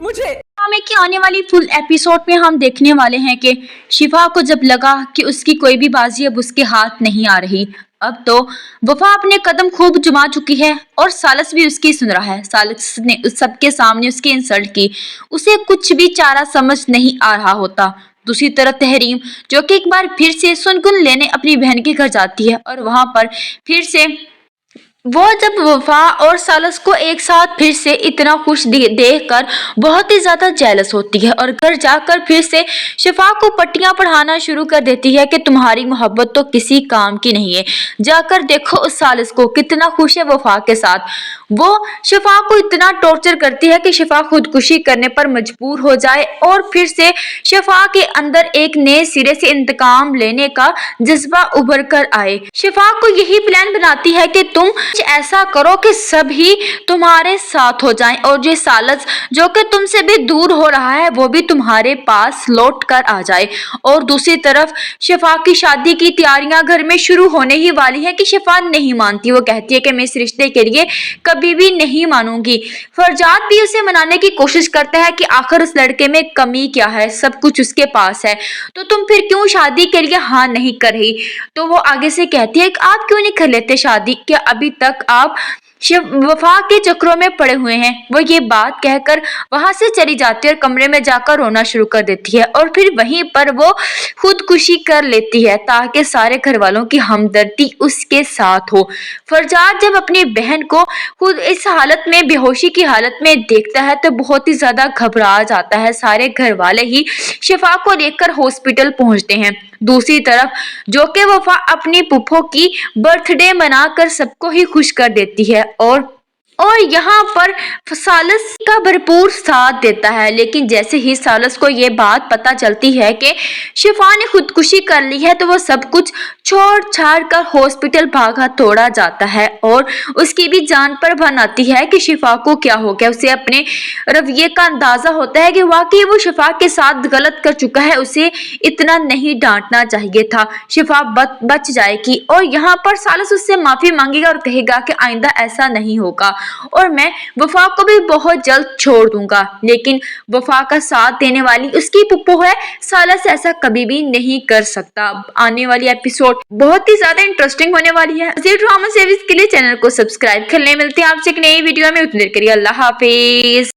मुझे। ड्रामे की आने वाली फुल एपिसोड में हम देखने वाले हैं कि शिफा को जब लगा कि उसकी कोई भी बाजी अब उसके हाथ नहीं आ रही, अब तो वफा अपने कदम खूब जमा चुकी है और सालस भी उसकी सुन रहा है। सालस ने उस सबके सामने उसकी इंसल्ट की, उसे कुछ भी चारा समझ नहीं आ रहा होता। दूसरी तरफ तहरीम, जो कि एक बार फिर से सुनगुन लेने अपनी बहन के घर जाती है और वहां पर फिर से वो जब वफा और सालस को एक साथ फिर से इतना खुश देखकर बहुत ही ज्यादा जेलस होती है और घर जाकर फिर से शिफा को पट्टियां पढ़ाना शुरू कर देती है कि तुम्हारी मोहब्बत तो किसी काम की नहीं है, जाकर देखो उस सालस को कितना खुश है वफा के साथ। वो शिफा को इतना टॉर्चर करती है कि शिफा खुदकुशी करने पर मजबूर हो जाए और फिर से शिफा के अंदर एक नए सिरे से इंतकाम लेने का जज्बा उभर कर आए। शिफा को यही प्लान बनाती है कि तुम ऐसा करो कि सभी तुम्हारे साथ हो जाएं और जो सालस जो कि तुमसे भी दूर हो रहा है वो भी तुम्हारे पास लौट कर आ जाए। और दूसरी तरफ शिफा की शादी की तैयारियां घर में शुरू होने ही वाली है कि शिफा नहीं मानती। वो कहती है कि मैं इस रिश्ते के लिए कभी भी नहीं मानूंगी। फरजाद भी उसे मनाने की कोशिश करता है कि आखिर उस लड़के में कमी क्या है, सब कुछ उसके पास है, तो तुम फिर क्यों शादी के लिए हाँ नहीं कर रही। तो वो आगे से कहती है कि आप क्यों नहीं कर लेते शादी, क्या अभी तक आप वफा के चक्रों में पड़े हुए हैं। वो ये बात कहकर वहां से चली जाती है और कमरे में जाकर रोना शुरू कर देती है और फिर वहीं पर वो खुदकुशी कर लेती है ताकि सारे घर वालों की हमदर्दी उसके साथ हो। फरजाद जब अपनी बहन को खुद इस हालत में, बेहोशी की हालत में देखता है तो बहुत ही ज्यादा घबरा जाता है। सारे घर वाले ही शिफा को लेकर हॉस्पिटल पहुंचते हैं। दूसरी तरफ जो कि वफा अपनी पुप्पो की बर्थडे मनाकर सबको ही खुश कर देती है और यहाँ पर सालस का भरपूर साथ देता है। लेकिन जैसे ही सालस को ये बात पता चलती है कि शिफा ने खुदकुशी कर ली है तो वो सब कुछ छोड़ छाड़ कर हॉस्पिटल भागा तोड़ा जाता है और उसकी भी जान पर बन आती है कि शिफा को क्या हो गया। उसे अपने रवैये का अंदाजा होता है कि वाकई वो शिफा के साथ गलत कर चुका है, उसे इतना नहीं डांटना चाहिए था, शिफा बच जाएगी। और यहाँ पर सालस उससे माफी मांगेगा और कहेगा कि आइंदा ऐसा नहीं होगा और मैं वफा को भी बहुत जल्द छोड़ दूंगा। लेकिन वफा का साथ देने वाली उसकी पुप्पो है, सालस ऐसा कभी भी नहीं कर सकता। आने वाली एपिसोड बहुत ही ज्यादा इंटरेस्टिंग होने वाली है। ड्रामा सीरीज के लिए चैनल को सब्सक्राइब कर ले। मिलते हैं आपसे एक नई वीडियो में, उतनी देर के लिए अल्लाह हाफिज।